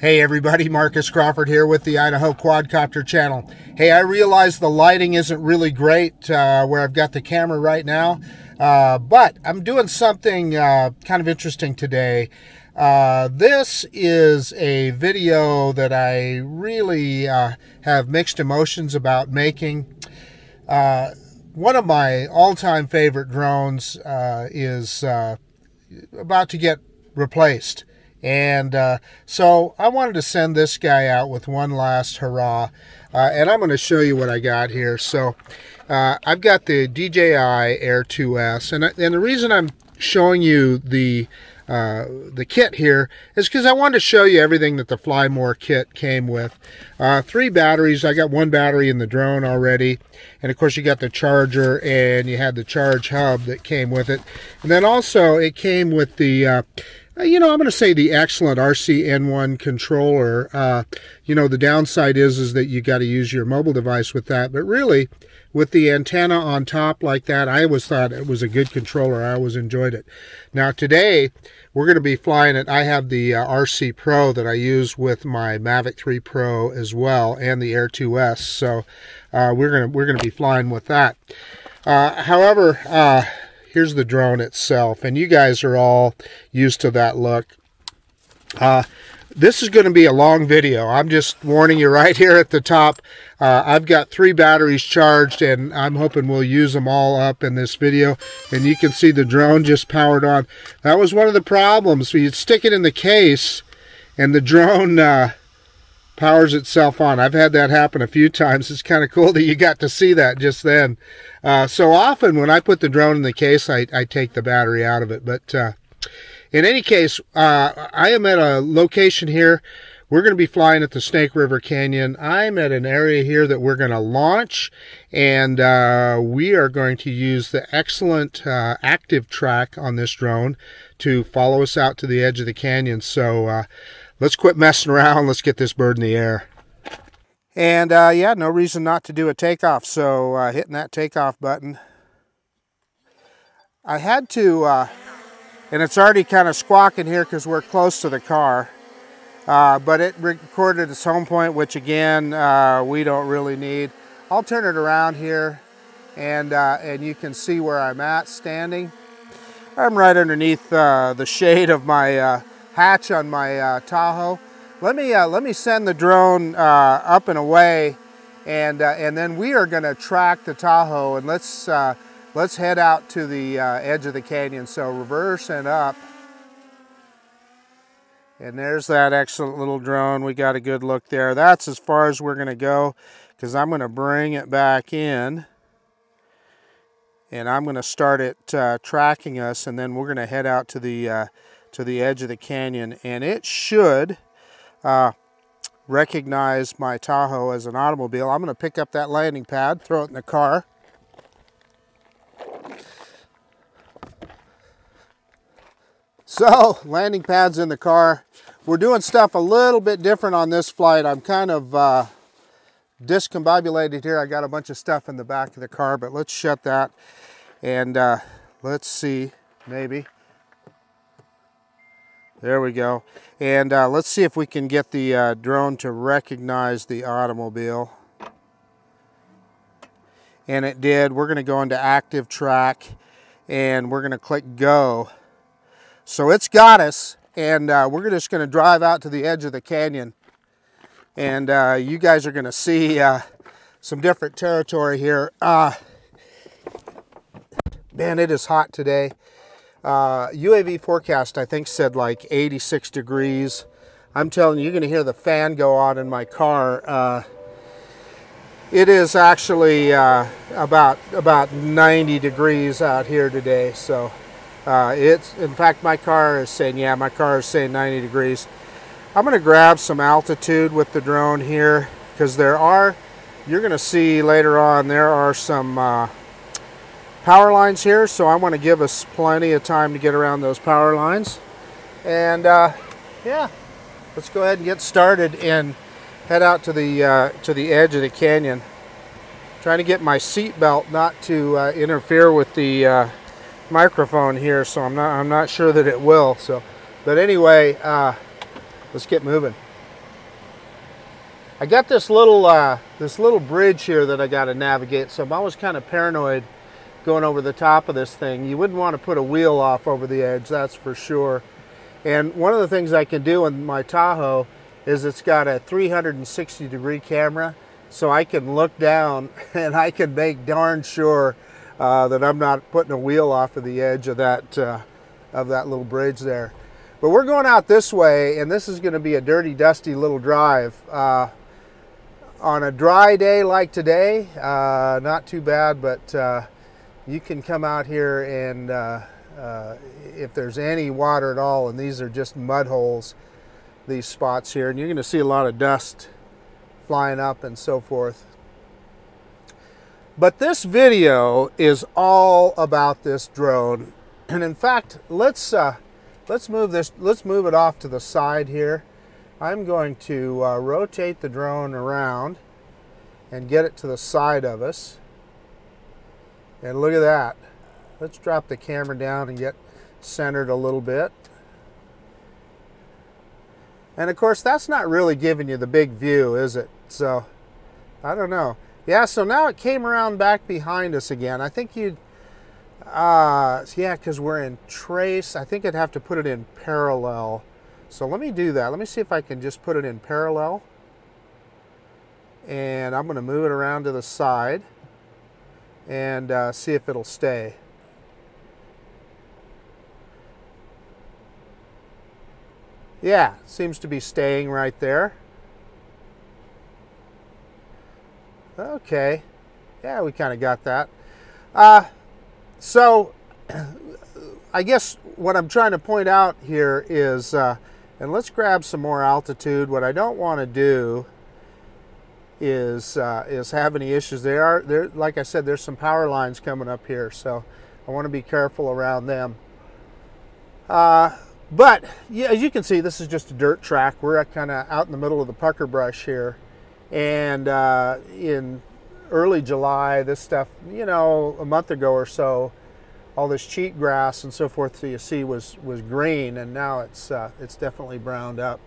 Hey everybody, Marcus Crawford here with the Idaho Quadcopter channel. Hey, I realize the lighting isn't really great where I've got the camera right now, but I'm doing something kind of interesting today. This is a video that I really have mixed emotions about making. One of my all-time favorite drones is about to get replaced. And so I wanted to send this guy out with one last hurrah, and I'm going to show you what I got here. So I've got the DJI Air 2S, and the reason I'm showing you the kit here is because I wanted to show you everything that the Fly More kit came with. 3 batteries. I got 1 battery in the drone already, and of course you got the charger, and you had the charge hub that came with it, and then also it came with the I'm going to say the excellent RC-N1 controller. The downside is that you got to use your mobile device with that. But really, with the antenna on top like that, I always thought it was a good controller. I always enjoyed it. Now today, we're going to be flying it. I have the RC Pro that I use with my Mavic 3 Pro as well, and the Air 2S. So we're going to be flying with that. However, here's the drone itself, and you guys are all used to that look. This is going to be a long video. I'm just warning you right here at the top. I've got 3 batteries charged, and I'm hoping we'll use them all up in this video. And you can see the drone just powered on. That was one of the problems. So you'd stick it in the case, and the drone powers itself on. I've had that happen a few times. It's kind of cool that you got to see that just then. So often when I put the drone in the case, I take the battery out of it. But in any case, I am at a location here. We're going to be flying at the Snake River Canyon. I'm at an area here that we're going to launch, and we are going to use the excellent active track on this drone to follow us out to the edge of the canyon. So let's quit messing around. Let's get this bird in the air. And yeah, no reason not to do a takeoff. So hitting that takeoff button. I had to, and it's already kind of squawking here because we're close to the car. But it recorded its home point, which again, we don't really need. I'll turn it around here, and you can see where I'm at standing. I'm right underneath the shade of my hatch on my Tahoe. Let me send the drone up and away, and then we are going to track the Tahoe, and let's head out to the edge of the canyon. So reverse and up, and there's that excellent little drone. We got a good look there. That's as far as we're going to go, because I'm going to bring it back in, and I'm going to start it tracking us, and then we're going to head out to the edge of the canyon, and it should recognize my Tahoe as an automobile. I'm going to pick up that landing pad, throw it in the car. So, landing pad's in the car. We're doing stuff a little bit different on this flight. I'm kind of discombobulated here. I got a bunch of stuff in the back of the car, but let's shut that, and let's see, maybe. There we go. And let's see if we can get the drone to recognize the automobile. And it did. We're going to go into active track, and we're going to click go. So it's got us, and we're just going to drive out to the edge of the canyon. And you guys are going to see some different territory here. Man, it is hot today. UAV forecast, I think, said like 86 degrees. I'm telling you, you're going to hear the fan go on in my car. It is actually about 90 degrees out here today. So in fact, my car is saying 90 degrees. I'm going to grab some altitude with the drone here, because you're going to see later on, there are some power lines here, so I want to give us plenty of time to get around those power lines. And yeah, let's go ahead and get started and head out to the edge of the canyon. Trying to get my seat belt not to interfere with the microphone here, so I'm not sure that it will. So, but anyway, let's get moving. I got this little bridge here that I got to navigate, so I'm always kind of paranoid going over the top of this thing. You wouldn't want to put a wheel off over the edge, that's for sure. And one of the things I can do in my Tahoe is it's got a 360-degree camera, so I can look down and I can make darn sure that I'm not putting a wheel off of the edge of that little bridge there. But we're going out this way, and this is going to be a dirty, dusty little drive. On a dry day like today, not too bad, but you can come out here and if there's any water at all, and these are just mud holes, these spots here, and you're going to see a lot of dust flying up and so forth. But this video is all about this drone, and in fact, let's move it off to the side here. I'm going to rotate the drone around and get it to the side of us. And look at that. Let's drop the camera down and get centered a little bit. And of course, that's not really giving you the big view, is it? So, I don't know. Yeah, so now it came around back behind us again. I think you'd, yeah, because we're in trace. I think I'd have to put it in parallel. So let me do that. Let me see if I can just put it in parallel. And I'm going to move it around to the side and see if it'll stay. Yeah, seems to be staying right there. Okay. Yeah, we kind of got that. So I guess what I'm trying to point out here is, and let's grab some more altitude. What I don't want to do is have any issues. There, like I said, there's some power lines coming up here, so I want to be careful around them. But yeah, as you can see, this is just a dirt track. We're kind of out in the middle of the pucker brush here, and in early July, this stuff, you know, a month ago or so, all this cheat grass and so forth, so you see, was green, and now it's definitely browned up.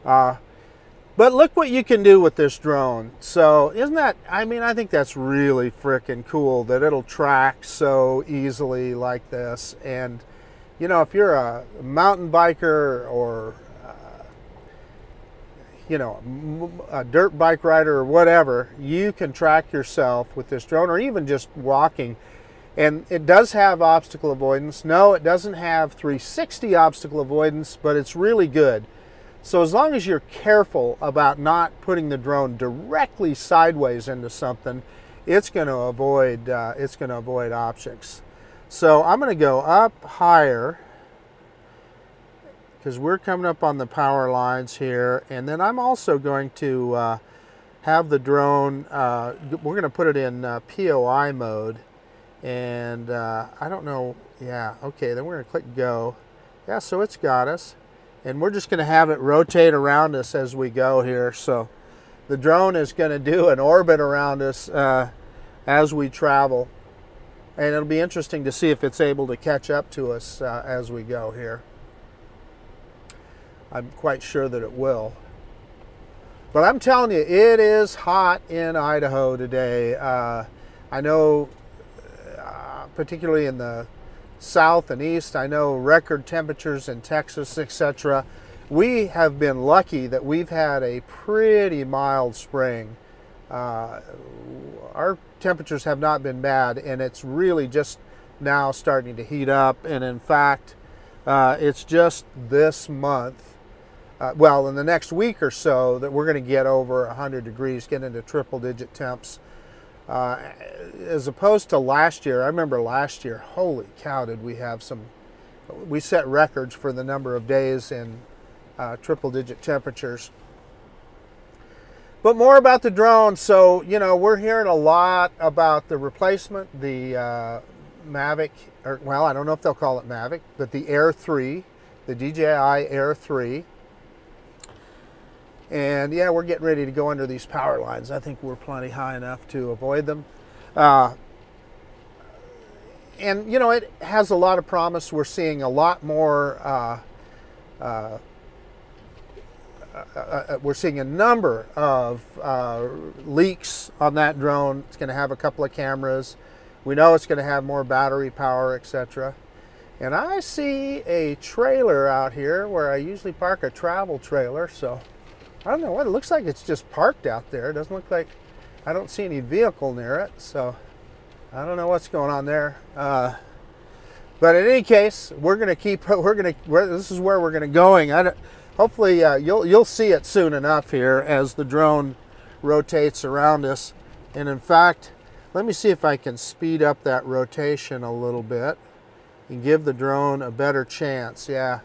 But look what you can do with this drone. So isn't that, I mean, I think that's really freaking cool that it'll track so easily like this. And you know, if you're a mountain biker or you know, a dirt bike rider or whatever, you can track yourself with this drone, or even just walking. And it does have obstacle avoidance. No, it doesn't have 360 obstacle avoidance, but it's really good. So as long as you're careful about not putting the drone directly sideways into something, it's going to avoid objects. So I'm going to go up higher because we're coming up on the power lines here, and then I'm also going to have the drone. We're going to put it in POI mode. And I don't know, yeah, okay, then we're going to click go. Yeah, so it's got us. And we're just going to have it rotate around us as we go here. So the drone is going to do an orbit around us as we travel. And it'll be interesting to see if it's able to catch up to us as we go here. I'm quite sure that it will. But I'm telling you, it is hot in Idaho today. I know, particularly in the south and east, I know record temperatures in Texas, etc. We have been lucky that we've had a pretty mild spring. Our temperatures have not been bad, and it's really just now starting to heat up. And in fact, it's just this month, well, in the next week or so, that we're going to get over 100 degrees, get into triple-digit temps. As opposed to last year. I remember last year, holy cow, did we have some, we set records for the number of days in triple-digit temperatures. But more about the drone. So, you know, we're hearing a lot about the replacement, the Mavic, or, well, I don't know if they'll call it Mavic, but the Air 3, the DJI Air 3. And yeah, we're getting ready to go under these power lines. I think we're plenty high enough to avoid them. And you know, it has a lot of promise. We're seeing a lot more we're seeing a number of leaks on that drone. It's going to have a couple of cameras. We know it's going to have more battery power, etc. And I see a trailer out here where I usually park a travel trailer. So I don't know what it looks like. It's just parked out there. It doesn't look like, I don't see any vehicle near it. So I don't know what's going on there. But in any case, we're going to keep. This is where we're going to going. Hopefully, you'll see it soon enough here as the drone rotates around us. And in fact, let me see if I can speed up that rotation a little bit and give the drone a better chance. Yeah.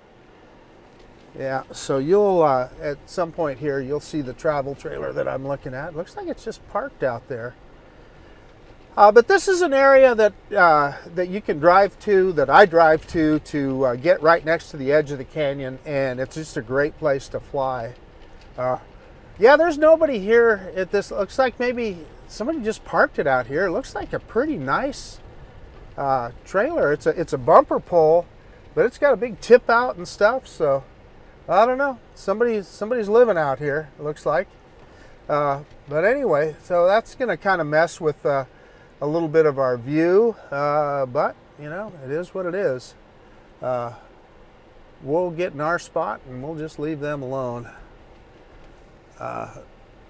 So you'll at some point here, you'll see the travel trailer that I'm looking at. It looks like it's just parked out there. But this is an area that that you can drive to, that I drive to get right next to the edge of the canyon, and it's just a great place to fly. Yeah, there's nobody here at this. Looks like maybe somebody just parked it out here. It looks like a pretty nice trailer. It's a bumper pull, but it's got a big tip out and stuff. So I don't know. Somebody's living out here. It looks like. But anyway, so that's going to kind of mess with a little bit of our view, but you know, it is what it is. We'll get in our spot and we'll just leave them alone.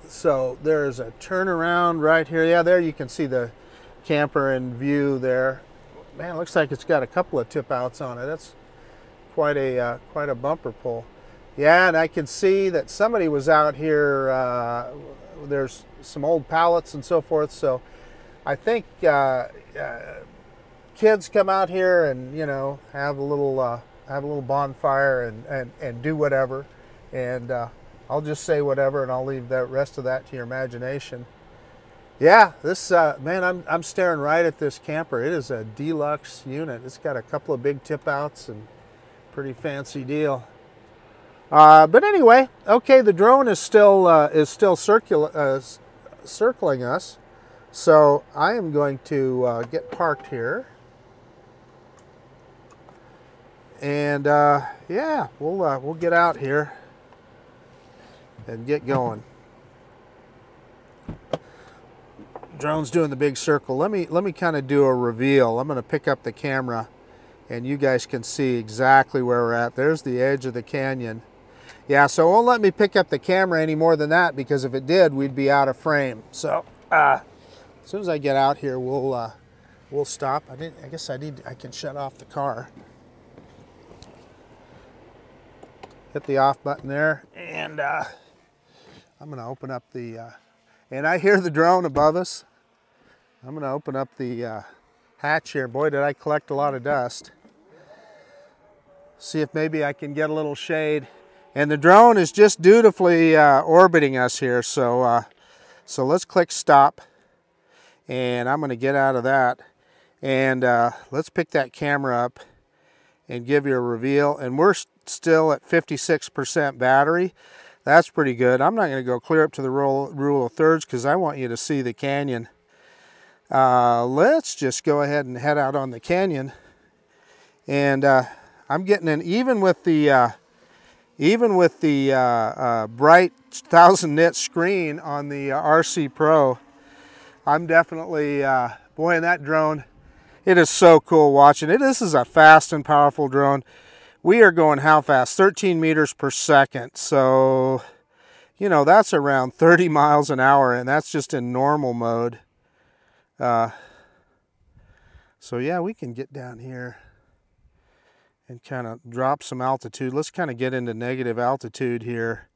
So there's a turnaround right here. Yeah, there you can see the camper in view there. Man, it looks like it's got a couple of tip outs on it. That's quite a bumper pull. Yeah, and I can see that somebody was out here. There's some old pallets and so forth. So I think kids come out here and, you know, have a little bonfire and do whatever. And I'll just say whatever, and I'll leave the rest of that to your imagination. Yeah, this man, I'm staring right at this camper. It is a deluxe unit. It's got a couple of big tip outs and pretty fancy deal. But anyway, okay, the drone is still circling us. So I am going to get parked here, and yeah, we'll get out here and get going. Drone's doing the big circle. Let me kind of do a reveal. I'm going to pick up the camera, and you guys can see exactly where we're at. There's the edge of the canyon. Yeah, so it won't let me pick up the camera any more than that, because if it did, we'd be out of frame. So as soon as I get out here, we'll stop. I can shut off the car. Hit the off button there, and I'm going to open up the, and I hear the drone above us. I'm going to open up the hatch here. Boy, did I collect a lot of dust. See if maybe I can get a little shade. And the drone is just dutifully orbiting us here. So, so let's click stop. And I'm going to get out of that. And let's pick that camera up and give you a reveal. And we're still at 56% battery. That's pretty good. I'm not going to go clear up to the rule of thirds because I want you to see the canyon. Let's just go ahead and head out on the canyon. And I'm getting an, even with the bright 1000 nit screen on the RC Pro, I'm definitely, boy, in that drone, it is so cool watching it. This is a fast and powerful drone. We are going how fast? 13 meters per second. So, you know, that's around 30 miles an hour, and that's just in normal mode. So yeah, we can get down here and kind of drop some altitude. Let's kind of get into negative altitude here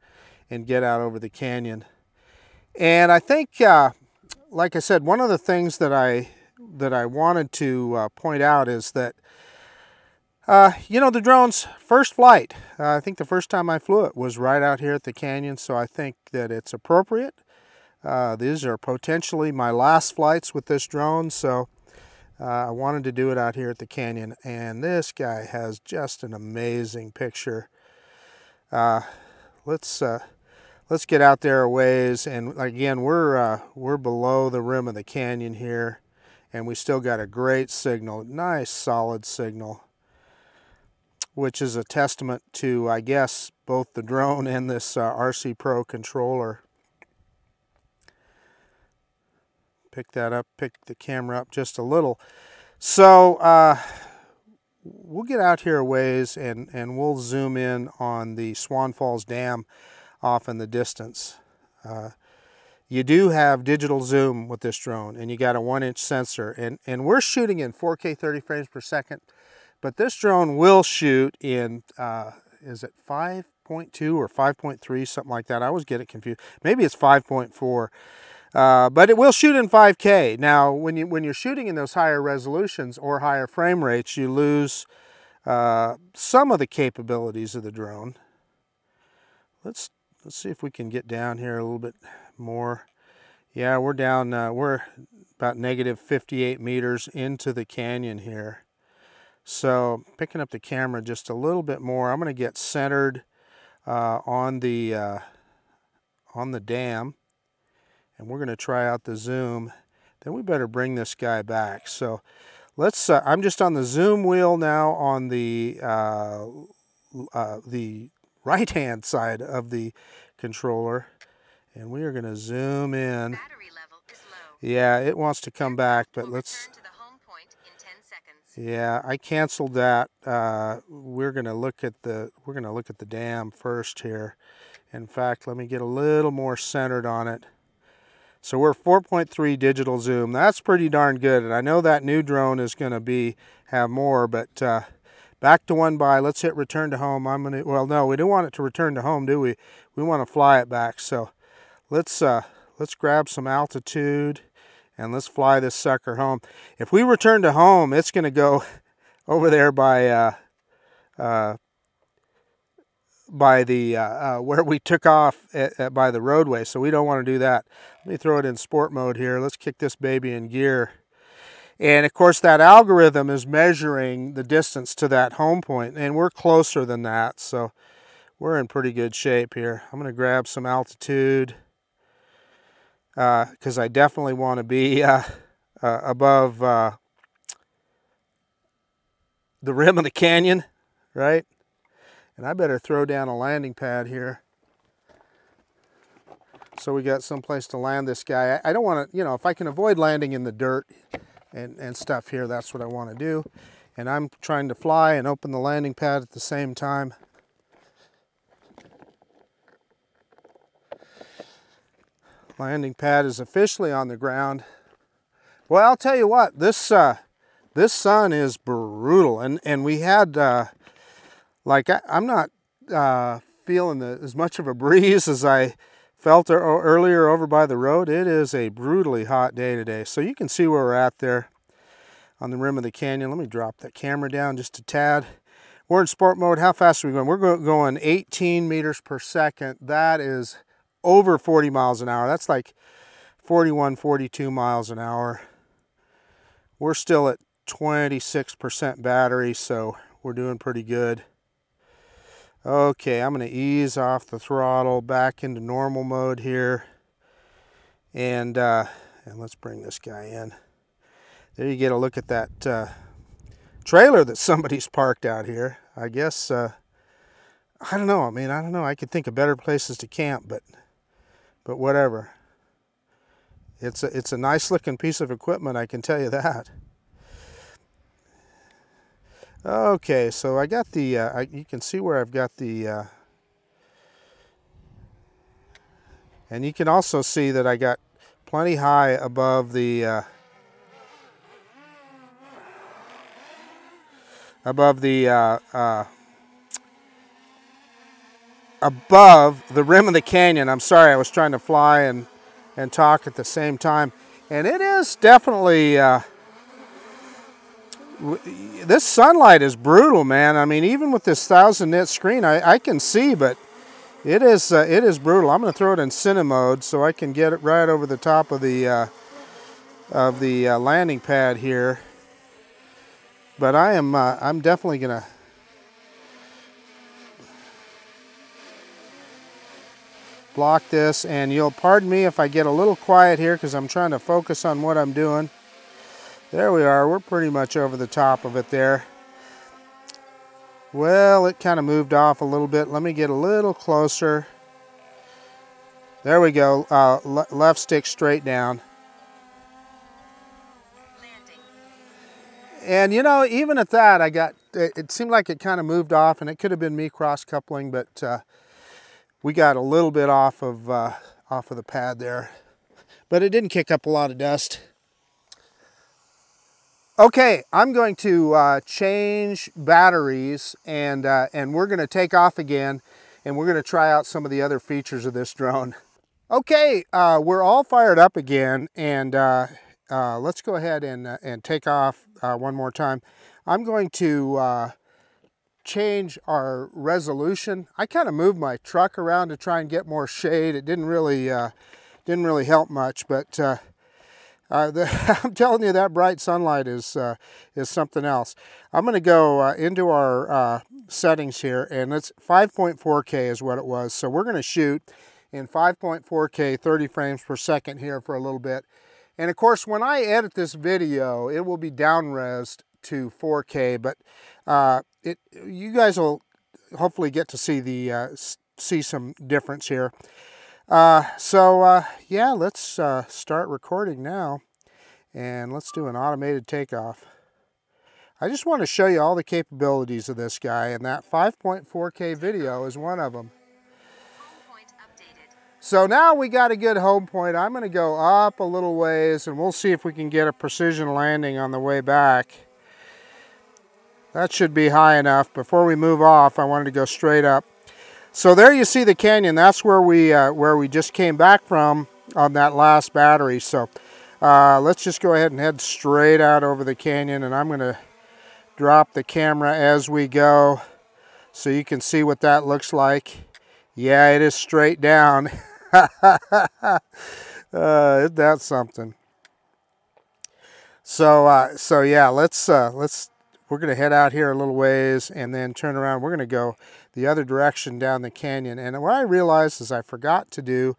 and get out over the canyon. And I think, like I said, one of the things that I wanted to point out is that, you know, the drone's first flight, I think the first time I flew it was right out here at the canyon, so I think that it's appropriate. These are potentially my last flights with this drone, so I wanted to do it out here at the canyon. And this guy has just an amazing picture. Let's get out there a ways, and again, we're below the rim of the canyon here, and we still got a great signal, nice solid signal. which is a testament to, I guess, both the drone and this RC Pro controller. Pick that up, pick the camera up just a little. So we'll get out here a ways and we'll zoom in on the Swan Falls Dam off in the distance. You do have digital zoom with this drone, and you got a 1-inch sensor, and we're shooting in 4K 30 frames per second, but this drone will shoot in, is it 5.2 or 5.3, something like that? I always get it confused. Maybe it's 5.4, but it will shoot in 5K. Now, when you're shooting in those higher resolutions or higher frame rates, you lose some of the capabilities of the drone. Let's see if we can get down here a little bit more. Yeah, we're down, we're about negative 58 meters into the canyon here. So picking up the camera just a little bit more, I'm going to get centered on the dam, and we're going to try out the zoom. Then we better bring this guy back. So let's, I'm just on the zoom wheel now on the right-hand side of the controller, and we are going to zoom in. Battery level is low. Yeah, it wants to come back, but let's. Return to the home point in 10 seconds. Yeah, I canceled that. We're going to look at the dam first here. In fact, let me get a little more centered on it. So we're 4.3 digital zoom. That's pretty darn good, and I know that new drone is going to have more, but back to 1x. Let's hit return to home. Well, no, we don't want it to return to home, do we? We want to fly it back. So let's grab some altitude and let's fly this sucker home. If we return to home, it's going to go over there by the where we took off by the roadway. So we don't want to do that. Let me throw it in sport mode here. Let's kick this baby in gear. And of course, that algorithm is measuring the distance to that home point, and we're closer than that, so we're in pretty good shape here. I'm going to grab some altitude because I definitely want to be above the rim of the canyon, right? And I better throw down a landing pad here so we got someplace to land this guy. I don't want to, you know, if I can avoid landing in the dirt and stuff here, that's what I want to do. And I'm trying to fly and open the landing pad at the same time. Landing pad is officially on the ground. Well, I'll tell you what, this sun is brutal, and we had like I'm not feeling as much of a breeze as I felt earlier over by the road. It is a brutally hot day today. So you can see where we're at there on the rim of the canyon. Let me drop that camera down just a tad. We're in sport mode. How fast are we going? We're going 18 meters per second. That is over 40 miles an hour. That's like 41, 42 miles an hour. We're still at 26% battery, so we're doing pretty good. Okay, I'm going to ease off the throttle back into normal mode here, and let's bring this guy in. There you get a look at that trailer that somebody's parked out here. I guess I don't know. I mean, I don't know. I could think of better places to camp, but whatever. It's a nice looking piece of equipment, I can tell you that. Okay, so I got the, you can see where I've got the, and you can also see that I got plenty high above the, above the rim of the canyon. I'm sorry, I was trying to fly and talk at the same time. And it is definitely, this sunlight is brutal, man. I mean, even with this 1000-nit screen, I can see, but it is brutal. I'm going to throw it in cine mode so I can get it right over the top of the landing pad here. But I'm definitely going to block this, and you'll pardon me if I get a little quiet here because I'm trying to focus on what I'm doing. There we are. We're pretty much over the top of it there. Well, it kind of moved off a little bit. Let me get a little closer. There we go. Left stick straight down. Landing. And you know, even at that, it seemed like it kind of moved off, and it could have been me cross coupling, but we got a little bit off of the pad there, but it didn't kick up a lot of dust. Okay, I'm going to change batteries, and we're going to take off again, and we're going to try out some of the other features of this drone. Okay, we're all fired up again, and let's go ahead and take off one more time. I'm going to change our resolution. I kind of moved my truck around to try and get more shade. It didn't really help much, but I'm telling you, that bright sunlight is something else. I'm going to go into our settings here, and it's 5.4K is what it was. So we're going to shoot in 5.4K, 30 frames per second here for a little bit. And of course, when I edit this video, it will be down-resed to 4K, but you guys will hopefully get to see some difference here. Yeah, let's start recording now, and let's do an automated takeoff. I just want to show you all the capabilities of this guy, and that 5.4K video is one of them. Home point updated. So now we got a good home point. I'm going to go up a little ways, and we'll see if we can get a precision landing on the way back. That should be high enough. Before we move off, I wanted to go straight up. So there you see the canyon. That's where we just came back from on that last battery. So let's just go ahead and head straight out over the canyon, and I'm going to drop the camera as we go so you can see what that looks like. Yeah, it is straight down. Isn't that something? So yeah, we're going to head out here a little ways and then turn around. We're going to go the other direction down the canyon. And what I realized is I forgot to do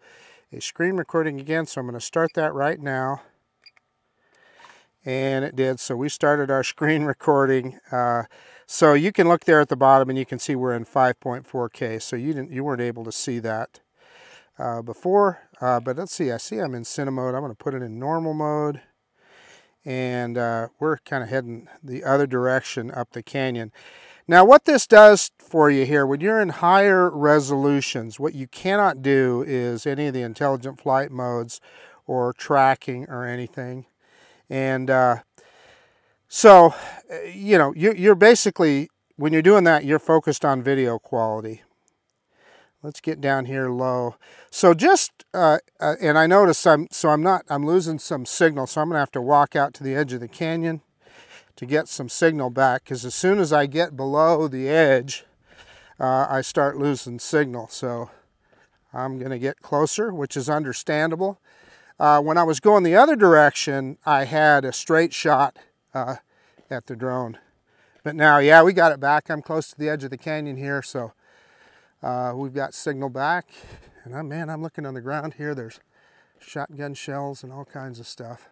a screen recording again, so I'm going to start that right now. And it did. So we started our screen recording. So you can look there at the bottom and you can see we're in 5.4K. So you weren't able to see that before. But let's see. I see I'm in cine mode. I'm going to put it in normal mode. And we're kind of heading the other direction up the canyon. Now what this does for you here, when you're in higher resolutions, what you cannot do is any of the intelligent flight modes or tracking or anything. And so, you know, you're basically, when you're doing that, you're focused on video quality. Let's get down here low. So just, and I notice I'm losing some signal, so I'm gonna have to walk out to the edge of the canyon to get some signal back, because as soon as I get below the edge, I start losing signal. So I'm gonna get closer, which is understandable. When I was going the other direction, I had a straight shot at the drone. But now, yeah, we got it back. I'm close to the edge of the canyon here, so we've got signal back. And man, I'm looking on the ground here. There's shotgun shells and all kinds of stuff.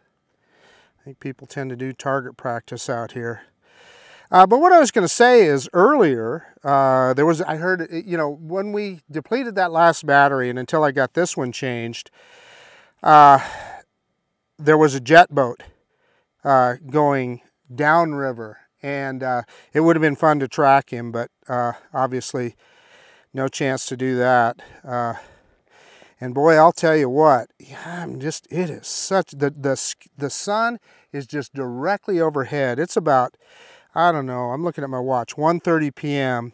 I think people tend to do target practice out here. But what I was going to say is earlier, I heard, you know, when we depleted that last battery and until I got this one changed, there was a jet boat going downriver, and it would have been fun to track him, but obviously no chance to do that. And boy, I'll tell you what, yeah, it is such, the sun is just directly overhead. It's about, I don't know, I'm looking at my watch, 1:30 p.m.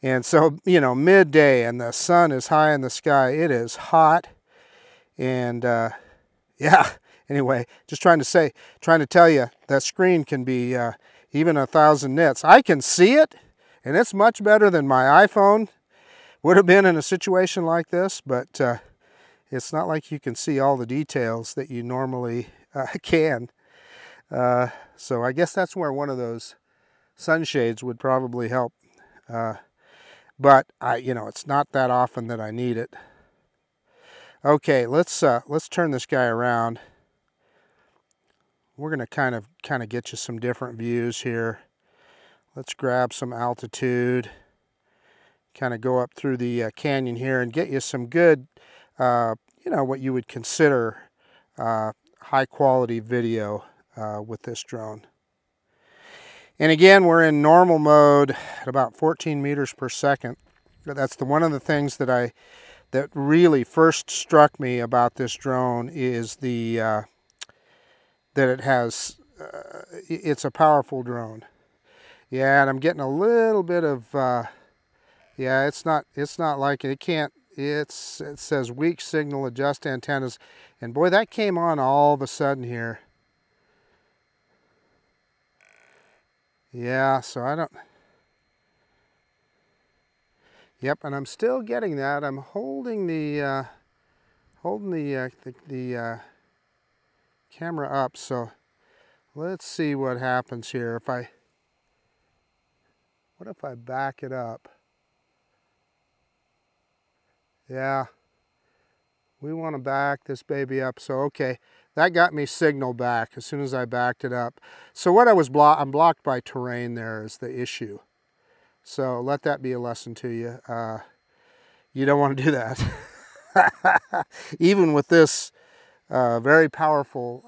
And so, you know, midday, and the sun is high in the sky. It is hot. And yeah, anyway, just trying to tell you that screen can be even 1,000 nits. I can see it, and it's much better than my iPhone would have been in a situation like this, but it's not like you can see all the details that you normally can. So I guess that's where one of those sunshades would probably help. But you know, it's not that often that I need it. Okay, let's turn this guy around. We're going to kind of get you some different views here. Let's grab some altitude, kind of go up through the canyon here and get you some good, you know, what you would consider high quality video with this drone. And again, we're in normal mode at about 14 meters per second. That's one of the things that that really first struck me about this drone is the that it has it's a powerful drone. Yeah, and I'm getting a little bit of yeah, it's not like it can't. It says weak signal, adjust antennas, and boy, that came on all of a sudden here. Yeah, so I don't. Yep, and I'm still getting that. I'm holding the camera up. So let's see what happens here. What if I back it up? Yeah, we want to back this baby up. So okay, that got me signal back as soon as I backed it up. So what I'm blocked by terrain there is the issue. So let that be a lesson to you. You don't want to do that. Even with this very powerful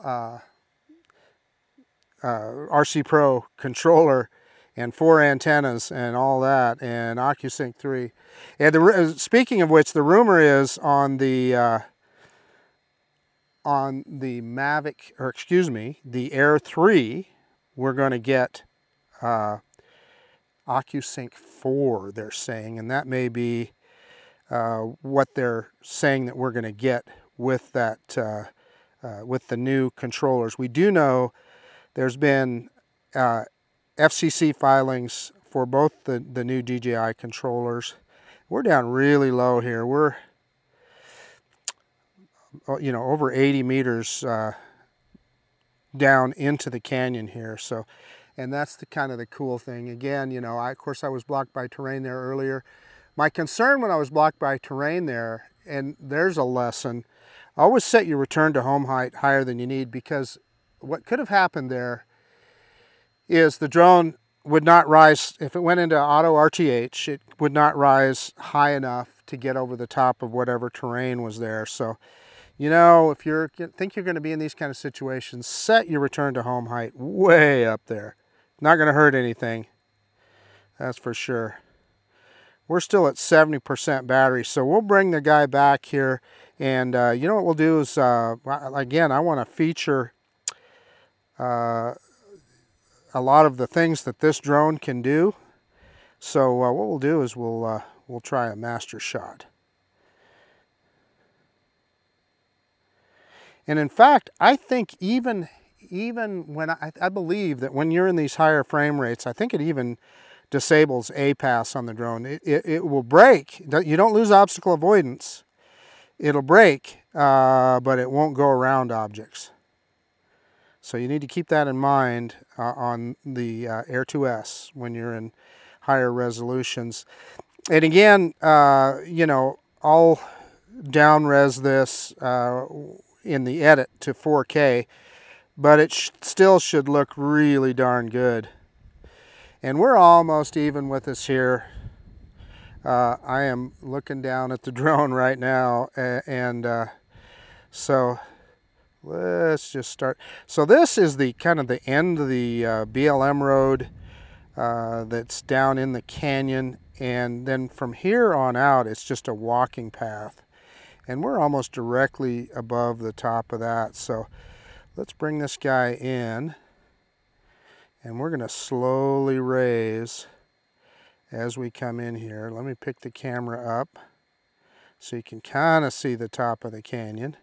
RC Pro controller and 4 antennas and all that, and OcuSync 3. And speaking of which, the rumor is on the Mavic, or excuse me, the Air 3, we're going to get OcuSync 4, they're saying, and that may be what they're saying that we're going to get with that with the new controllers. We do know there's been FCC filings for both the new DJI controllers. We're down really low here. We're, you know, over 80 meters down into the canyon here. So, and that's the kind of the cool thing. Again, you know, of course I was blocked by terrain there earlier. My concern when I was blocked by terrain there, and there's a lesson, always set your return to home height higher than you need, because what could have happened there is the drone would not rise. If it went into auto RTH, it would not rise high enough to get over the top of whatever terrain was there. So, you know, if you think you're going to be in these kind of situations, set your return to home height way up there. Not going to hurt anything, that's for sure. We're still at 70% battery, so we'll bring the guy back here, and you know what we'll do is, again, I want to feature a lot of the things that this drone can do. So what we'll do is we'll try a master shot. And in fact, I think even when I believe that when you're in these higher frame rates, I think it even disables APAS on the drone. It will brake. You don't lose obstacle avoidance. It'll brake, but it won't go around objects. So you need to keep that in mind on the Air 2S when you're in higher resolutions. And again, you know, I'll down-res this in the edit to 4K, but it still should look really darn good. And we're almost even with this here. I am looking down at the drone right now, and so let's just start. So this is the kind of the end of the BLM road that's down in the canyon, and then from here on out it's just a walking path, and we're almost directly above the top of that. So let's bring this guy in, and we're going to slowly raise as we come in here. Let me pick the camera up so you can kind of see the top of the canyon.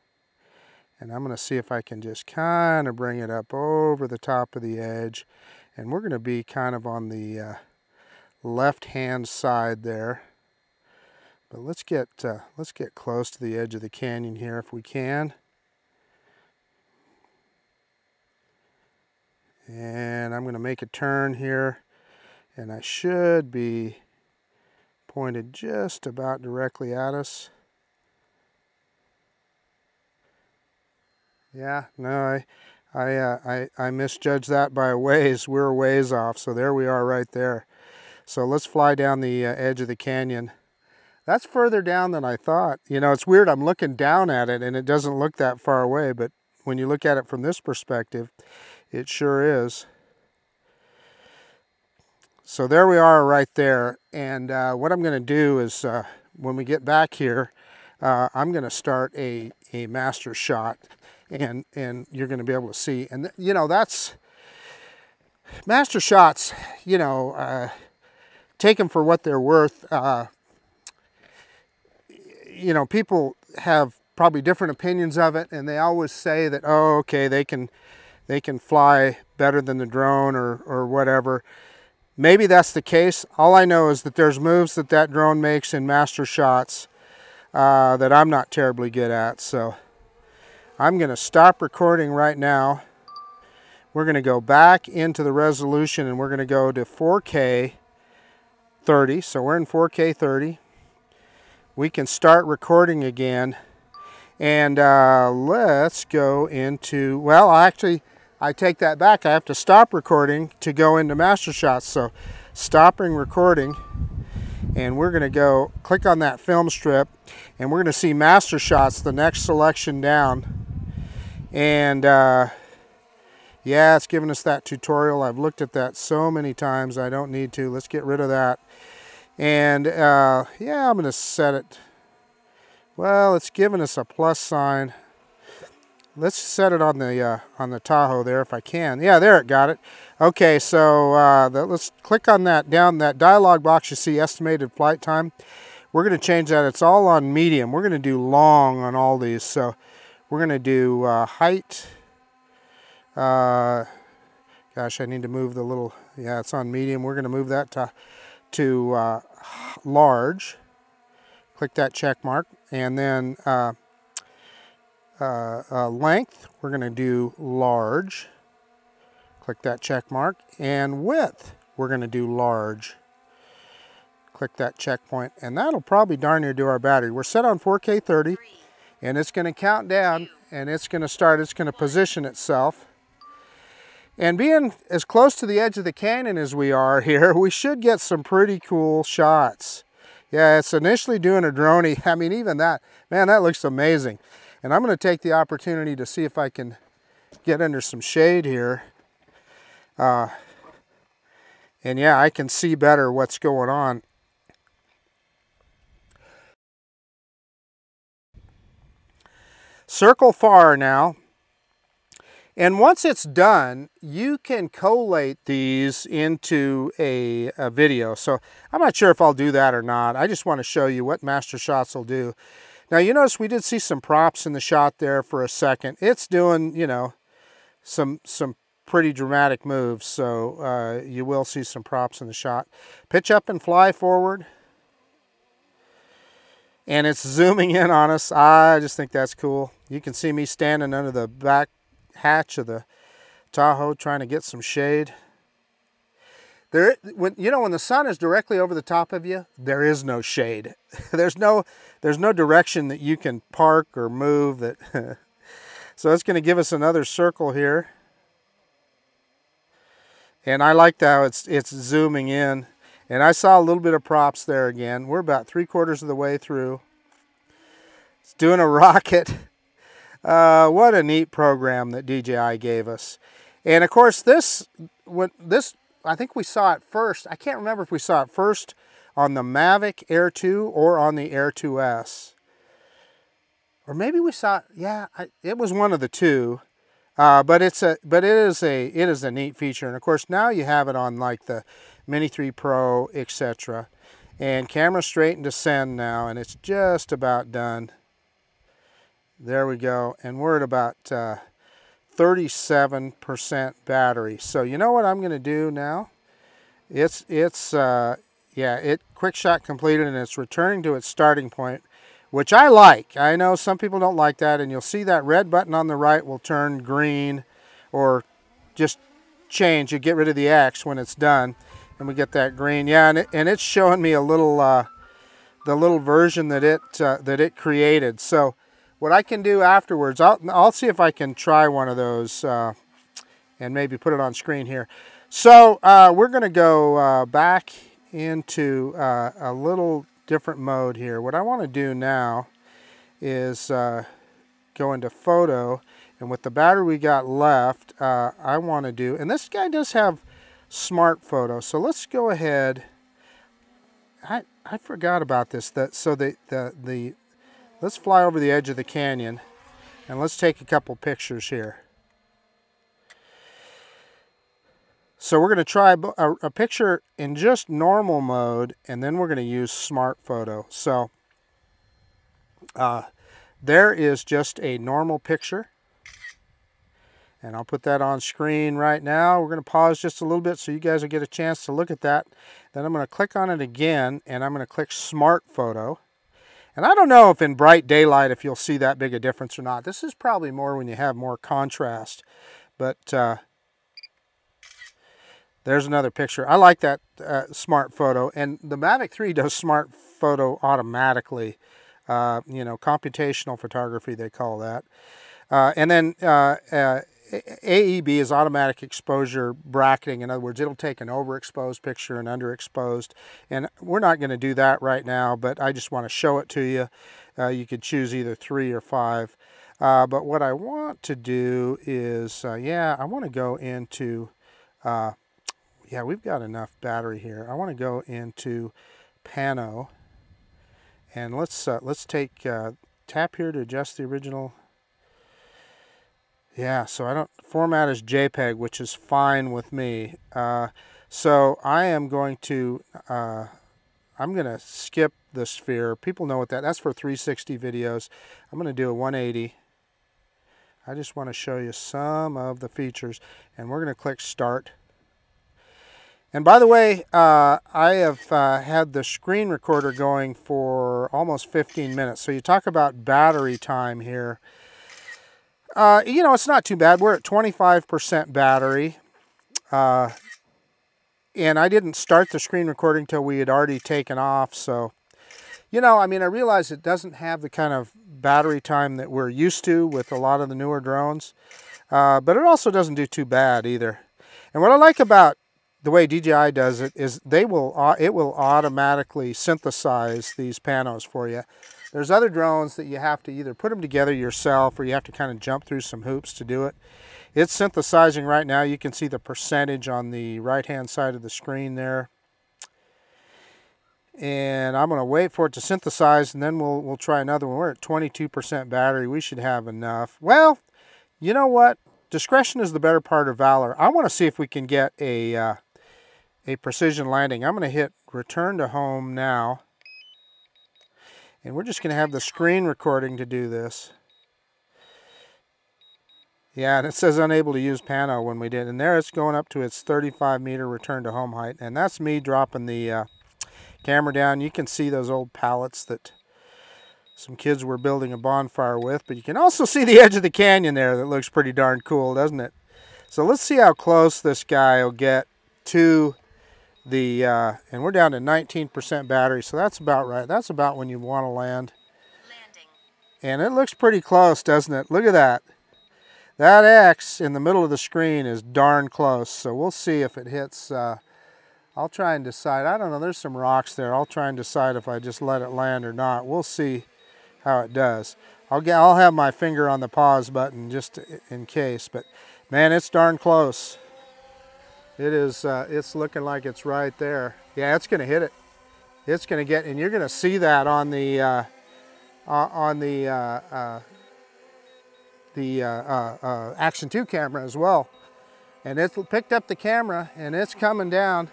And I'm going to see if I can just kind of bring it up over the top of the edge. And we're going to be kind of on the left-hand side there. But let's get close to the edge of the canyon here if we can. And I'm going to make a turn here, and I should be pointed just about directly at us. Yeah, no, I misjudged that by a ways. We're a ways off, so there we are right there. So let's fly down the edge of the canyon. That's further down than I thought. You know, it's weird. I'm looking down at it and it doesn't look that far away, but when you look at it from this perspective, it sure is. So there we are right there. And what I'm going to do is when we get back here, I'm going to start a master shot, and you're going to be able to see. And you know, that's master shots, you know, take them for what they're worth. You know, people have probably different opinions of it, and they always say that, oh, okay, they can fly better than the drone or whatever. Maybe that's the case. All I know is that there's moves that drone makes in master shots that I'm not terribly good at. So I'm going to stop recording right now. We're going to go back into the resolution, and we're going to go to 4K 30. So we're in 4K 30. We can start recording again, and let's go into, well, actually, I take that back. I have to stop recording to go into master shots. So stopping recording, and we're going to go click on that film strip, and we're going to see master shots, the next selection down. And yeah, it's giving us that tutorial. I've looked at that so many times, I don't need to. Let's get rid of that. And yeah, I'm going to set it, well, it's giving us a plus sign. Let's set it on the Tahoe there if I can. Yeah, there, it got it. Okay, so let's click on that down, that dialog box you see, estimated flight time. We're going to change that. It's all on medium. We're going to do long on all these. So we're going to do height. Gosh, I need to move the little, yeah, it's on medium. We're going to move that to large. Click that check mark. And then length, we're going to do large. Click that check mark. And width, we're going to do large. Click that checkpoint, and that'll probably darn near do our battery. We're set on 4K 30, and it's going to count down, and it's going to start, it's going to position itself. And being as close to the edge of the canyon as we are here, we should get some pretty cool shots. Yeah, it's initially doing a droney. I mean, even that, man, that looks amazing. And I'm going to take the opportunity to see if I can get under some shade here. And yeah, I can see better what's going on. Circle far now. And once it's done, you can collate these into a video. So I'm not sure if I'll do that or not. I just want to show you what master shots will do. Now you notice we did see some props in the shot there for a second. It's doing, you know, some pretty dramatic moves. So you will see some props in the shot. Pitch up and fly forward. And it's zooming in on us. I just think that's cool. You can see me standing under the back hatch of the Tahoe trying to get some shade. When the sun is directly over the top of you, there is no shade. There's no direction that you can park or move. So it's going to give us another circle here. And I like how it's zooming in. And I saw a little bit of props there again. We're about 3/4 of the way through. It's doing a rocket. What a neat program that DJI gave us. And of course I think we saw it first. I can't remember if we saw it first on the Mavic Air 2 or on the Air 2S. Or maybe we saw it, yeah, it was one of the two. But it is a neat feature. And of course now you have it on like the Mini 3 Pro, etc. And camera straight and descend now, and it's just about done. There we go, and we're at about 37% battery. So you know what I'm going to do now? Quick shot completed, and it's returning to its starting point, which I like. I know some people don't like that, and you'll see that red button on the right will turn green, or just change. You get rid of the X when it's done, and we get that green. Yeah, and it's showing me a little the little version that it created. So what I can do afterwards, I'll see if I can try one of those and maybe put it on screen here. So we're going to go back into a little different mode here. What I want to do now is go into photo, and with the battery we got left, I want to do, and this guy does have smart photo, so let's go ahead. I forgot about this. Let's fly over the edge of the canyon and let's take a couple pictures here. So we're going to try a picture in just normal mode, and then we're going to use smart photo. So there is just a normal picture, and I'll put that on screen right now. We're going to pause just a little bit so you guys will get a chance to look at that. Then I'm going to click on it again, and I'm going to click Smart Photo. And I don't know if in bright daylight if you'll see that big a difference or not. This is probably more when you have more contrast. But there's another picture. I like that Smart Photo. And the Mavic 3 does Smart Photo automatically. You know, computational photography, they call that. And then AEB is automatic exposure bracketing. In other words, it'll take an overexposed picture and underexposed. And we're not going to do that right now, but I just want to show it to you. You could choose either 3 or 5. But what I want to do is, I want to go into, we've got enough battery here. I want to go into Pano. And let's take, tap here to adjust the original. Yeah, so format is JPEG, which is fine with me. So I am going to, I'm going to skip the sphere. People know what that's for 360 videos. I'm going to do a 180. I just want to show you some of the features, and we're going to click Start. And by the way, I have had the screen recorder going for almost 15 minutes. So you talk about battery time here. You know, it's not too bad. We're at 25% battery. And I didn't start the screen recording till we had already taken off. So, you know, I mean, I realize it doesn't have the kind of battery time that we're used to with a lot of the newer drones. But it also doesn't do too bad either. And what I like about the way DJI does it is it will automatically synthesize these panos for you. There's other drones that you have to either put them together yourself or you have to kind of jump through some hoops to do it. It's synthesizing right now. You can see the percentage on the right-hand side of the screen there. And I'm going to wait for it to synthesize, and then we'll try another one. We're at 22% battery. We should have enough. Well, you know what? Discretion is the better part of valor. I want to see if we can get a precision landing. I'm going to hit return to home now. And we're just going to have the screen recording to do this. Yeah, and it says unable to use Pano when we did. And there it's going up to its 35-meter return to home height. And that's me dropping the camera down. You can see those old pallets that some kids were building a bonfire with. But you can also see the edge of the canyon there that looks pretty darn cool, doesn't it? So let's see how close this guy will get to the, and we're down to 19% battery, so that's about right. That's about when you want to land. Landing. And it looks pretty close, doesn't it? Look at that. That X in the middle of the screen is darn close, so we'll see if it hits. I'll try and decide. I don't know, there's some rocks there. I'll try and decide if I just let it land or not. We'll see how it does. I'll have my finger on the pause button just in case, but man, it's darn close. It is, it's looking like it's right there. Yeah, it's going to hit it. It's going to get, and you're going to see that on the Action 2 camera as well. And it's picked up the camera, and it's coming down.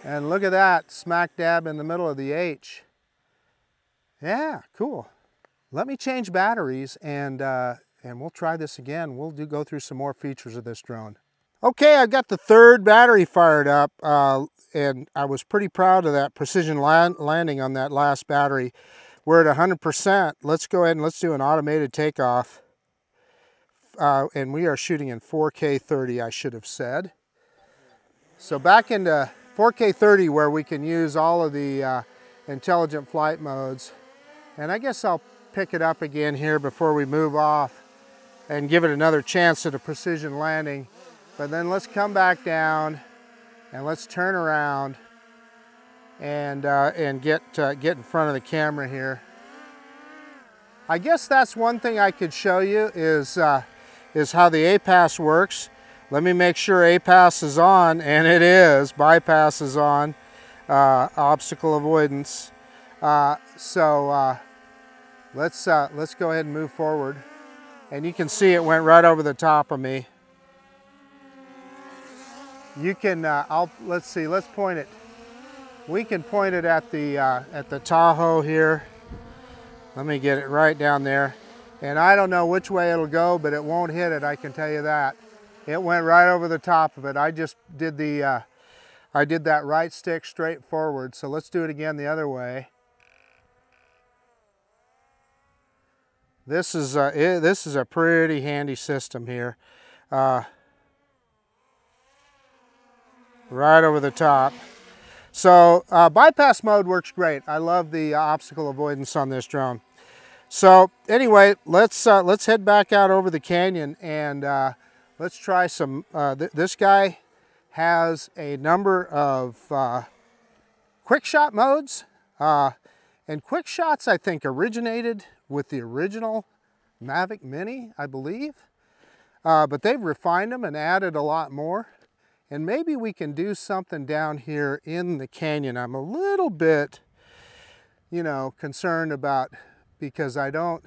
And look at that, smack dab in the middle of the H. Yeah, cool. Let me change batteries, and we'll try this again. We'll go through some more features of this drone. Okay, I've got the third battery fired up, and I was pretty proud of that precision landing on that last battery. We're at 100%. Let's go ahead and let's do an automated takeoff. And we are shooting in 4K 30, I should have said. So back into 4K 30 where we can use all of the intelligent flight modes. And I guess I'll pick it up again here before we move off and give it another chance at a precision landing. But then let's come back down and let's turn around and get in front of the camera here. I guess that's one thing I could show you is how the APAS works. Let me make sure APAS is on, and it is. Bypass is on. Obstacle avoidance. Let's go ahead and move forward. And you can see it went right over the top of me. You can, let's see, let's point it. We can point it at the Tahoe here. Let me get it right down there. And I don't know which way it'll go, but it won't hit it, I can tell you that. It went right over the top of it. I just did I did that right stick straight forward. So let's do it again the other way. This is a pretty handy system here. Right over the top. So bypass mode works great. I love the obstacle avoidance on this drone. So anyway, let's head back out over the canyon and let's try some. This guy has a number of quick shot modes, and quick shots I think originated with the original Mavic Mini, I believe, but they've refined them and added a lot more. And maybe we can do something down here in the canyon. I'm a little bit, concerned about, because I don't,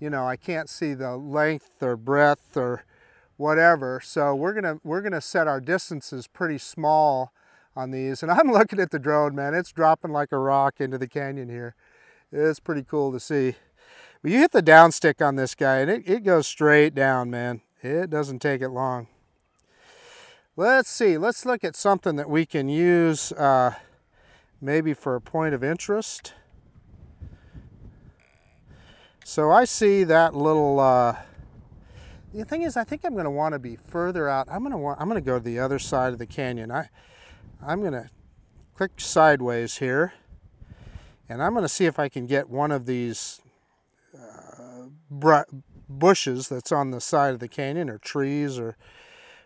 I can't see the length or breadth or whatever. So we're gonna set our distances pretty small on these. And I'm looking at the drone, man. It's dropping like a rock into the canyon here. It's pretty cool to see. But you hit the down stick on this guy and it goes straight down, man. It doesn't take it long. Let's see, let's look at something that we can use maybe for a point of interest. So I see that little, the thing is, I think I'm gonna wanna be further out. I'm gonna go to the other side of the canyon. I'm gonna click sideways here, and I'm gonna see if I can get one of these bushes that's on the side of the canyon, or trees, or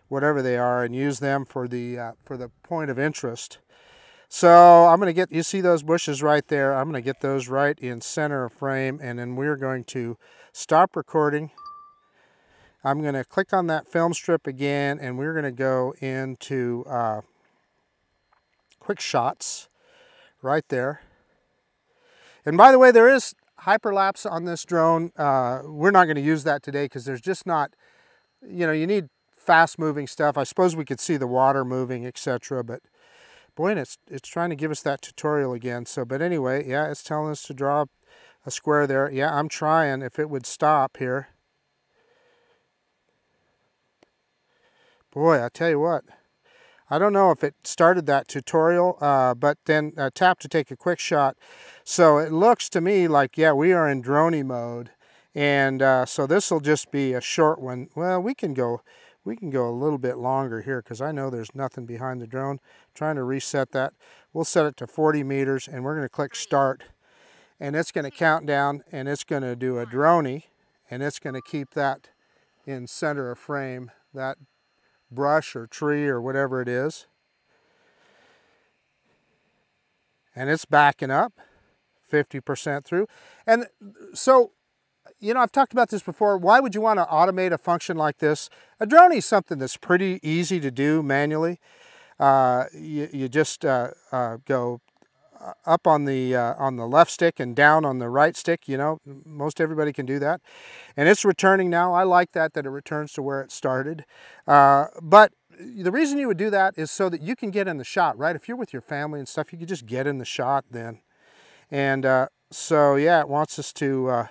whatever they are, and use them for the point of interest. So I'm going to get, you see those bushes right there, I'm going to get those right in center of frame, and then we're going to stop recording. I'm going to click on that film strip again, and we're going to go into quick shots right there. And by the way, there is hyperlapse on this drone. We're not going to use that today because there's just not, you need fast moving stuff. I suppose we could see the water moving, etc. But boy, it's trying to give us that tutorial again. So, but anyway, yeah, it's telling us to draw a square there. Yeah, I'm trying if it would stop here. Boy, I tell you what, I don't know if it started that tutorial, but then tap to take a quick shot. So it looks to me like, yeah, we are in droney mode. And so this will just be a short one. Well, we can go a little bit longer here because I know there's nothing behind the drone. Trying to reset that. We'll set it to 40 meters and we're going to click start. And it's going to count down and it's going to do a droney, and it's going to keep that in center of frame, that brush or tree or whatever it is. And it's backing up 50% through. And so, I've talked about this before. Why would you want to automate a function like this? A droney is something that's pretty easy to do manually. You just go up on the left stick and down on the right stick. Most everybody can do that. And it's returning now. I like that it returns to where it started. But the reason you would do that is so that you can get in the shot, right? If you're with your family and stuff, you could just get in the shot then. And so, yeah, it wants us to...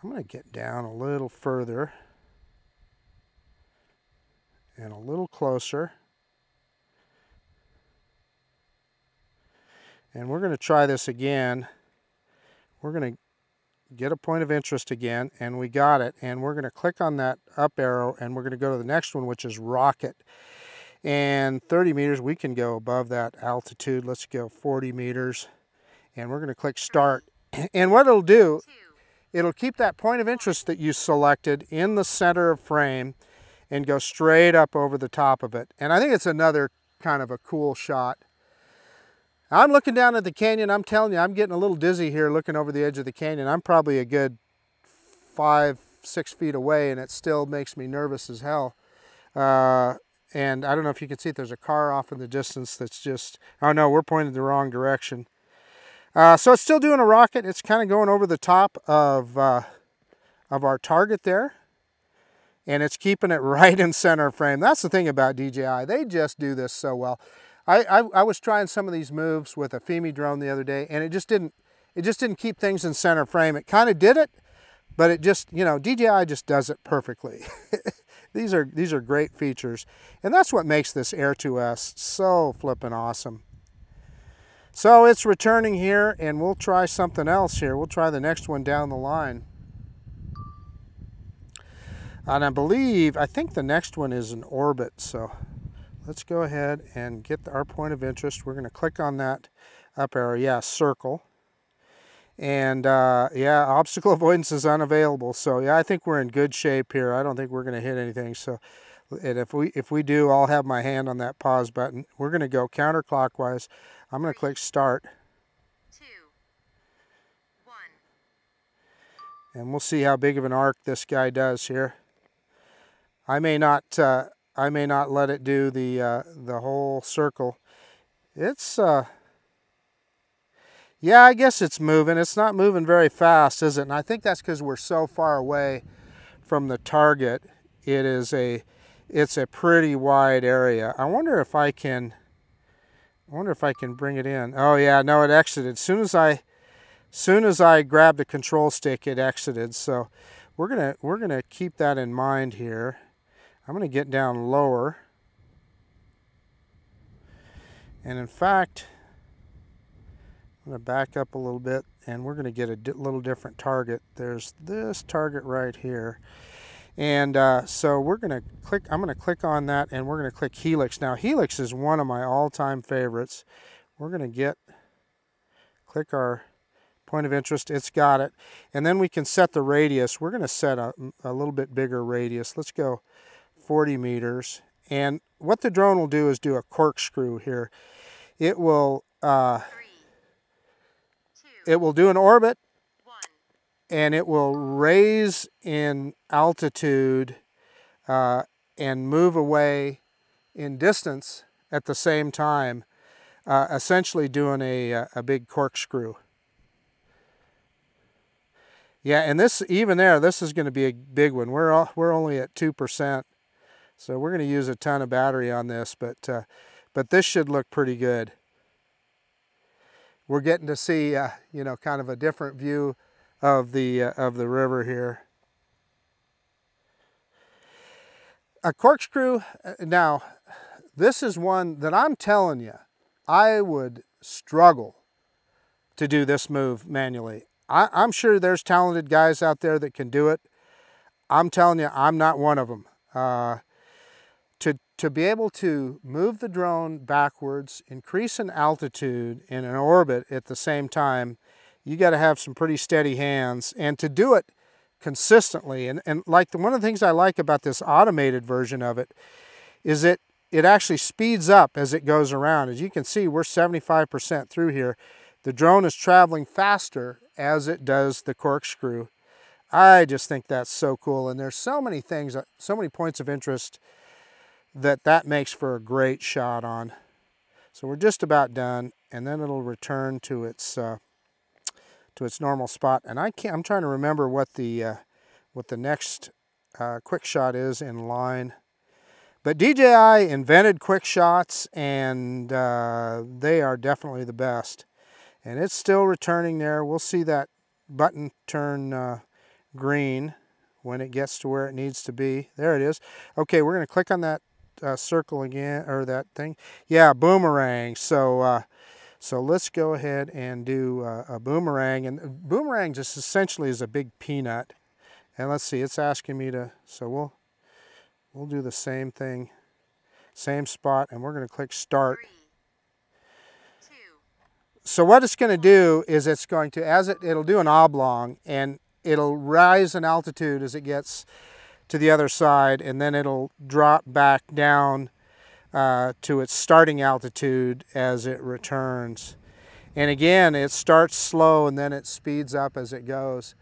I'm going to get down a little further and a little closer. And we're going to try this again. We're going to get a point of interest again, and we got it. And we're going to click on that up arrow, and we're going to go to the next one, which is rocket. And 30 meters, we can go above that altitude. Let's go 40 meters. And we're going to click start. And what it'll do, it'll keep that point of interest that you selected in the center of frame, and go straight up over the top of it. And I think it's another kind of a cool shot. I'm looking down at the canyon. I'm telling you, I'm getting a little dizzy here looking over the edge of the canyon. I'm probably a good 5, 6 feet away, and it still makes me nervous as hell. And I don't know if you can see it. There's a car off in the distance that's just, oh no, we're pointed the wrong direction. So it's still doing a rocket. It's kind of going over the top of our target there. And it's keeping it right in center frame. That's the thing about DJI. They just do this so well. I was trying some of these moves with a FEMI drone the other day, and it just didn't keep things in center frame. It kind of did it, but it just, you know, DJI just does it perfectly. These are great features, and that's what makes this Air 2S so flippin' awesome. So it's returning here, and we'll try something else here. We'll try the next one down the line. And I think the next one is an orbit, so let's go ahead and get our point of interest. We're going to click on that up arrow. Yeah, circle. And yeah, obstacle avoidance is unavailable. So yeah, I think we're in good shape here. I don't think we're going to hit anything. So, and if we do, I'll have my hand on that pause button. We're going to go counterclockwise. I'm going to click start. 2, 1. And we'll see how big of an arc this guy does here. I may not let it do the whole circle. It's yeah, I guess it's moving. It's not moving very fast, is it? And I think that's because we're so far away from the target. It's a pretty wide area. I wonder if I can bring it in. Oh yeah, no, it exited. As soon as I grabbed the control stick, it exited. So we're gonna keep that in mind here. I'm going to get down lower, and in fact, I'm going to back up a little bit, and we're going to get a little different target. There's this target right here, and so we're going to click. I'm going to click on that, and we're going to click Helix. Now, Helix is one of my all-time favorites. We're going to click our point of interest. It's got it, and then we can set the radius. We're going to set a little bit bigger radius. Let's go 40 meters, and what the drone will do is do a corkscrew here. It will 3, 2, it will do an orbit, 1. and it will raise in altitude and move away in distance at the same time, essentially doing a big corkscrew. Yeah, and this is going to be a big one. We're only at 2%. So we're going to use a ton of battery on this, but this should look pretty good. We're getting to see, you know, kind of a different view of the river here. A corkscrew. Now, this is one that I'm telling you, I would struggle to do this move manually. I'm sure there's talented guys out there that can do it. I'm telling you, I'm not one of them. To be able to move the drone backwards, increase in altitude in an orbit at the same time, you got to have some pretty steady hands, and to do it consistently. And like one of the things I like about this automated version of it is it actually speeds up as it goes around. As you can see, we're 75% through here. The drone is traveling faster as it does the corkscrew. I just think that's so cool, and there's so many things, so many points of interest that makes for a great shot on. So we're just about done, and then it'll return to its normal spot. And I'm trying to remember what the next quick shot is in line. But DJI invented quick shots, and they are definitely the best. And it's still returning there. We'll see that button turn green when it gets to where it needs to be. There it is. Okay, we're going to click on that circle again, or that thing. Yeah, boomerang. So let's go ahead and do a boomerang. And boomerang just essentially is a big peanut. And let's see, it's asking me to, so we'll do the same thing, same spot, and we're going to click start. 3, 2. So what it's going to do is it's going to, it'll do an oblong, and it'll rise in altitude as it gets to the other side, and then it'll drop back down to its starting altitude as it returns. And again, it starts slow and then it speeds up as it goes.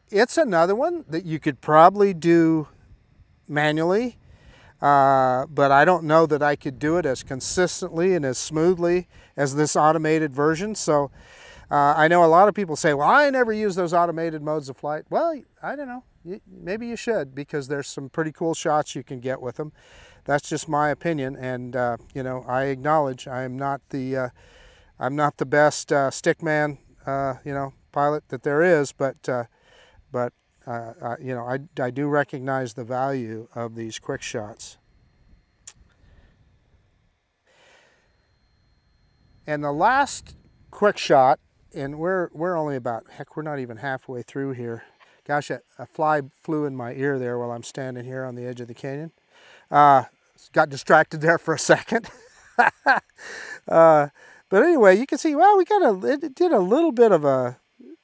It's another one that you could probably do manually, but I don't know that I could do it as consistently and as smoothly as this automated version. So I know a lot of people say, well, I never use those automated modes of flight. Well, I don't know. Maybe you should, because there's some pretty cool shots you can get with them. That's just my opinion, and you know, I acknowledge I'm not the best stickman, you know, pilot that there is, but you know, I do recognize the value of these quick shots. And the last quick shot, and we're only about, heck, we're not even halfway through here. Gosh, a fly flew in my ear there while I'm standing here on the edge of the canyon. Got distracted there for a second. But anyway, you can see, well, it did a little bit of a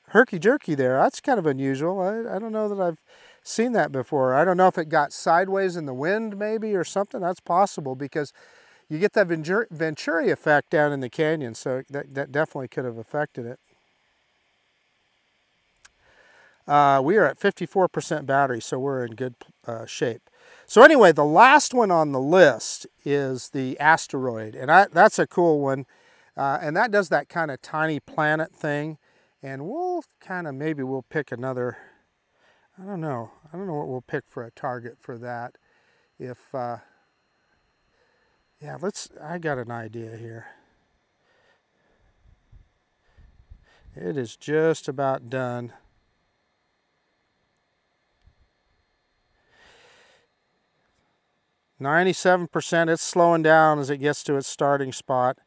herky-jerky there. That's kind of unusual. I don't know that I've seen that before. I don't know if it got sideways in the wind maybe or something. That's possible, because you get that Venturi effect down in the canyon, so that definitely could have affected it. We are at 54% battery, so we're in good shape. So anyway, the last one on the list is the Asteroid, and that's a cool one. And that does that kind of tiny planet thing. And we'll maybe we'll pick another, I don't know what we'll pick for a target for that. If, yeah, I got an idea here. It is just about done. %, it's slowing down as it gets to its starting spot.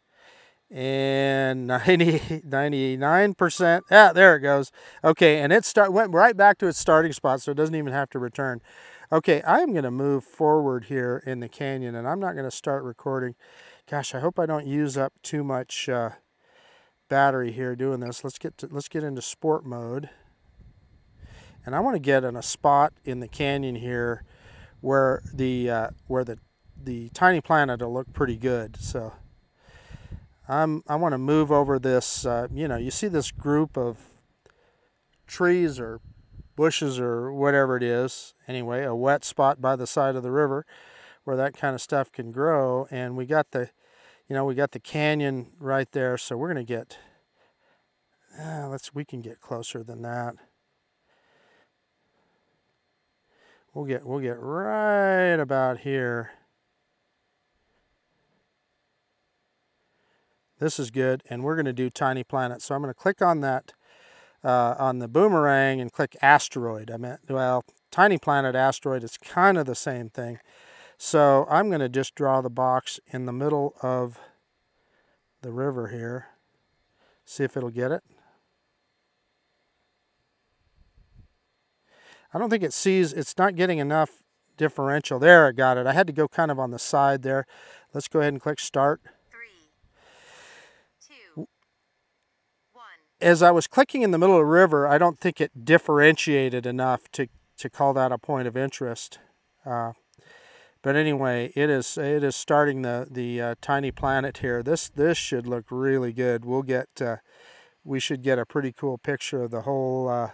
And 99%, yeah, there it goes. Okay, and it went right back to its starting spot, so it doesn't even have to return. Okay, I'm going to move forward here in the canyon, and I'm not going to start recording. Gosh, I hope I don't use up too much battery here doing this. Let's get into sport mode, and I want to get in a spot in the canyon here where the tiny planet will look pretty good. So I want to move over this, you know, you see this group of trees or bushes or whatever it is. Anyway, a wet spot by the side of the river where that kind of stuff can grow. And we got the, you know, we got the canyon right there. So we're going to get, we can get closer than that. We'll get right about here. This is good, and we're going to do Tiny Planet. So I'm going to click on that, on the boomerang, and click Asteroid. Well, Tiny Planet, Asteroid, it's kind of the same thing. So I'm going to just draw the box in the middle of the river here. See if it'll get it. I don't think it sees, it's not getting enough differential. There, I got it. I had to go kind of on the side there. Let's go ahead and click Start. As I was clicking in the middle of the river, I don't think it differentiated enough to call that a point of interest. But anyway, it is starting the Tiny Planet here. This should look really good. We should get a pretty cool picture of the whole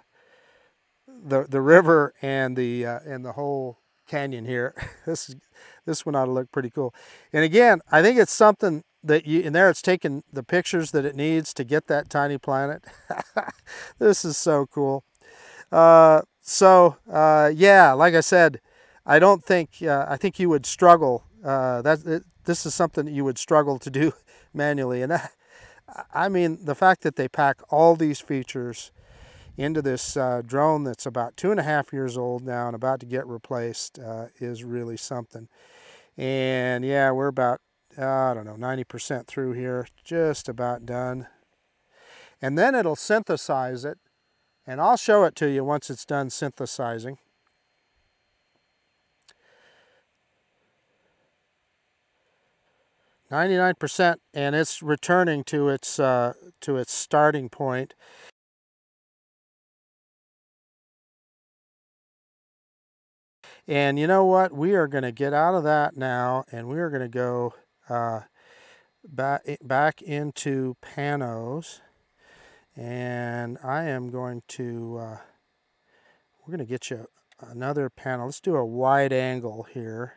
the river and the whole canyon here. This one ought to look pretty cool. And again, I think it's something that it's taken the pictures that it needs to get that Tiny Planet. This is so cool. Yeah, like I said, I don't think, I think you would struggle. This is something that you would struggle to do manually. And I mean, the fact that they pack all these features into this drone that's about 2.5 years old now and about to get replaced is really something. And yeah, we're about, I don't know, 90% through here, just about done. And then it'll synthesize it, and I'll show it to you once it's done synthesizing. %, and it's returning to its starting point. And you know what? We are going to get out of that now, and we are going to go back into panos. And I am going to, we're going to get you another panel. Let's do a wide angle here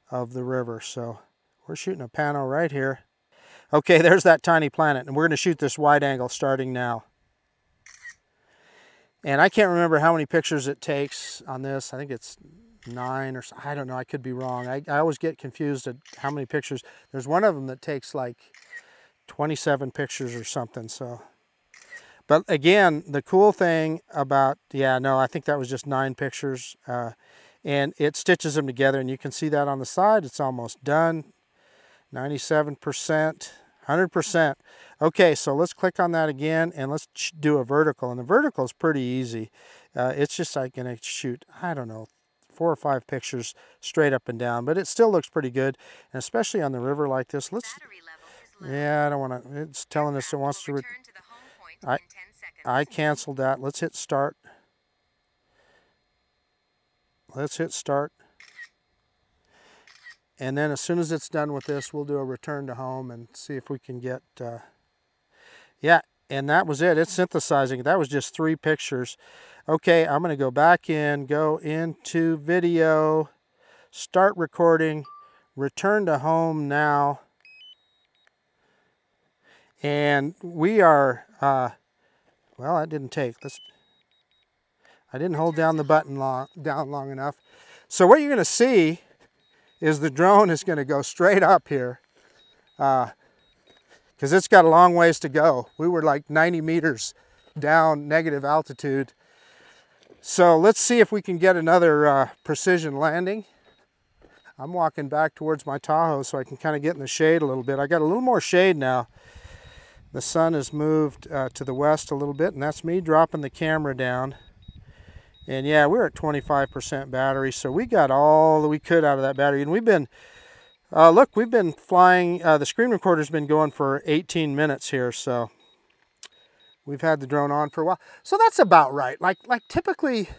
of the river. So we're shooting a pano right here. Okay, there's that tiny planet, and we're going to shoot this wide angle starting now. And I can't remember how many pictures it takes on this. I think it's 9 or so. I don't know. I could be wrong. I always get confused at how many pictures. There's one of them that takes like 27 pictures or something. So, but again, the cool thing about, yeah, no, I think that was just 9 pictures. And it stitches them together, and you can see that on the side. It's almost done. 97%, 100%. Okay, so let's click on that again, and let's do a vertical. And the vertical is pretty easy. It's just like going to shoot, I don't know, 4 or 5 pictures straight up and down, but it still looks pretty good, and especially on the river like this. Let's. Yeah, I don't want to. It's telling us it wants to. I canceled that. Let's hit start. Let's hit start. And then as soon as it's done with this, we'll do a return to home and see if we can get, yeah, and that was it. It's synthesizing. That was just 3 pictures. Okay, I'm going to go back in, go into video, start recording, return to home now. And we are, well, that didn't take. I didn't hold down the button long enough. So what you're going to see is the drone is going to go straight up here because it's got a long ways to go. We were like 90 meters down negative altitude. So let's see if we can get another precision landing. I'm walking back towards my Tahoe so I can kind of get in the shade a little bit. I got a little more shade now. The sun has moved to the west a little bit, and that's me dropping the camera down. And yeah, we're at 25% battery, so we got all that we could out of that battery. And we've been, look, we've been flying, the screen recorder's been going for 18 minutes here, so we've had the drone on for a while. So that's about right. Like typically,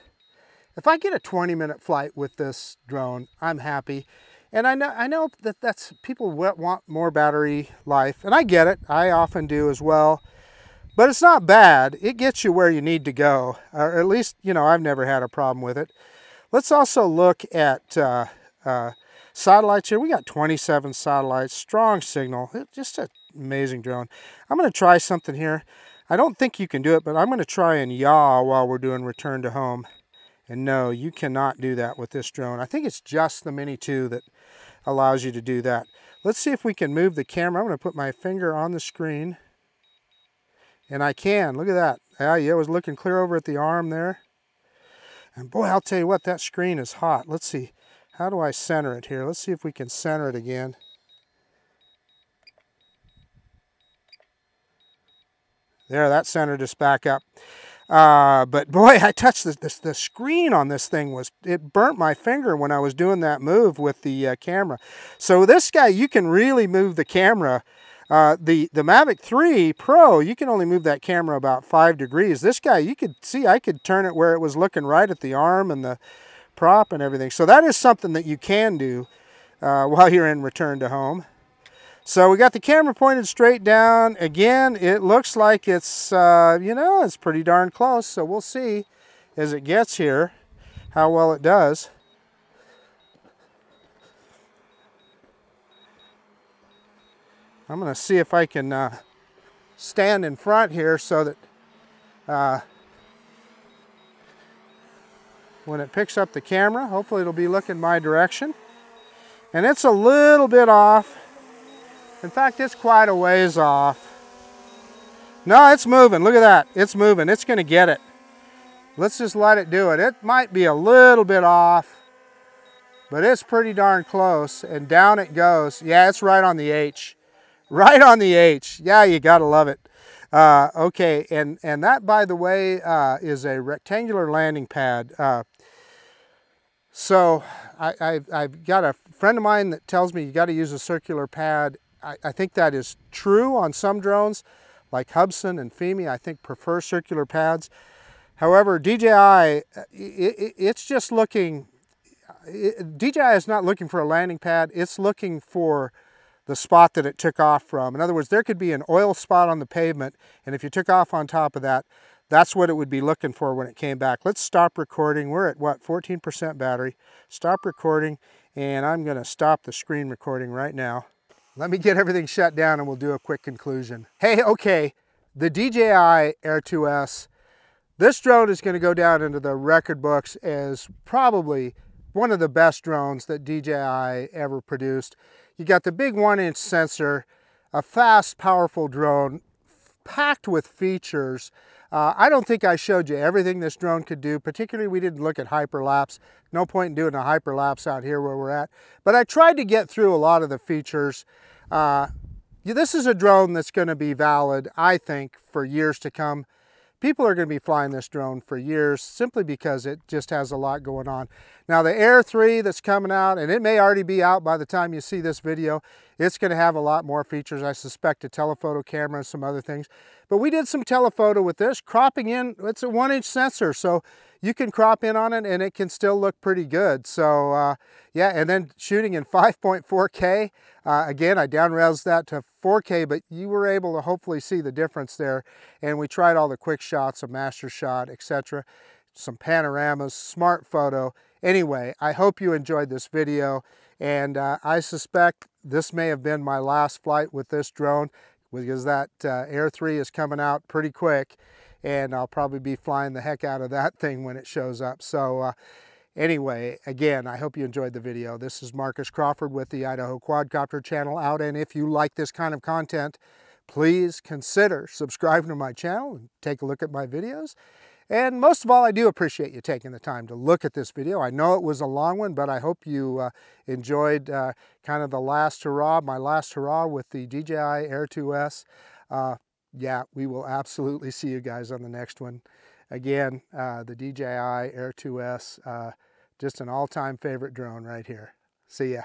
if I get a 20-minute flight with this drone, I'm happy. And I know that that's, people want more battery life, and I get it. I often do as well. But it's not bad. It gets you where you need to go. Or at least, you know, I've never had a problem with it. Let's also look at satellites here. We got 27 satellites, strong signal. Just an amazing drone. I'm going to try something here. I don't think you can do it, but I'm going to try and yaw while we're doing return to home. And no, you cannot do that with this drone. I think it's just the Mini 2 that allows you to do that. Let's see if we can move the camera. I'm going to put my finger on the screen. And I can. Look at that. Yeah, I was looking clear over at the arm there. And boy, I'll tell you what, that screen is hot. Let's see. How do I center it here? Let's see if we can center it again. There, that centered us back up. But boy, I touched the screen on this thing. It burnt my finger when I was doing that move with the camera. So this guy, you can really move the camera. The Mavic 3 Pro, you can only move that camera about 5 degrees. This guy, you could see, I could turn it where it was looking right at the arm and the prop and everything. So that is something that you can do while you're in return to home. So we got the camera pointed straight down. Again, it looks like it's, you know, it's pretty darn close. So we'll see as it gets here how well it does. I'm going to see if I can stand in front here so that when it picks up the camera, hopefully it'll be looking my direction. And it's a little bit off. In fact, it's quite a ways off. No, it's moving. Look at that. It's moving. It's going to get it. Let's just let it do it. It might be a little bit off, but it's pretty darn close. And down it goes. Yeah, it's right on the H. Right on the H. Yeah, you got to love it. Okay, and that, by the way, is a rectangular landing pad. So I've got a friend of mine that tells me you got to use a circular pad. I think that is true on some drones, like Hubsan and Fimi, I think prefer circular pads. However, DJI, it's just looking, DJI is not looking for a landing pad. It's looking for the spot that it took off from. In other words, there could be an oil spot on the pavement, and if you took off on top of that, that's what it would be looking for when it came back. Let's stop recording. We're at what, 14% battery. Stop recording, and I'm going to stop the screen recording right now. Let me get everything shut down and we'll do a quick conclusion. Hey, okay, the DJI Air 2S, this drone is going to go down into the record books as probably one of the best drones that DJI ever produced. You got the big 1-inch sensor, a fast, powerful drone, packed with features. I don't think I showed you everything this drone could do. Particularly, we didn't look at hyperlapse. No point in doing a hyperlapse out here where we're at. But I tried to get through a lot of the features. This is a drone that's going to be valid, I think, for years to come. People are going to be flying this drone for years simply because it just has a lot going on. Now the Air 3 that's coming out, and it may already be out by the time you see this video, it's going to have a lot more features. I suspect a telephoto camera and some other things. But we did some telephoto with this, cropping in. It's a 1-inch sensor, so you can crop in on it and it can still look pretty good. So yeah, and then shooting in 5.4K. Again, I down-res that to 4K, but you were able to hopefully see the difference there. And we tried all the quick shots, a master shot, etc. Some panoramas, smart photo. Anyway, I hope you enjoyed this video, and I suspect this may have been my last flight with this drone, because that Air 3 is coming out pretty quick, and I'll probably be flying the heck out of that thing when it shows up. So anyway, again, I hope you enjoyed the video. This is Marcus Crawford with the Idaho Quadcopter channel out, and if you like this kind of content, please consider subscribing to my channel and take a look at my videos. And most of all, I do appreciate you taking the time to look at this video. I know it was a long one, but I hope you enjoyed kind of the last hurrah, my last hurrah with the DJI Air 2S. Yeah, we will absolutely see you guys on the next one. Again, the DJI Air 2S, just an all-time favorite drone right here. See ya.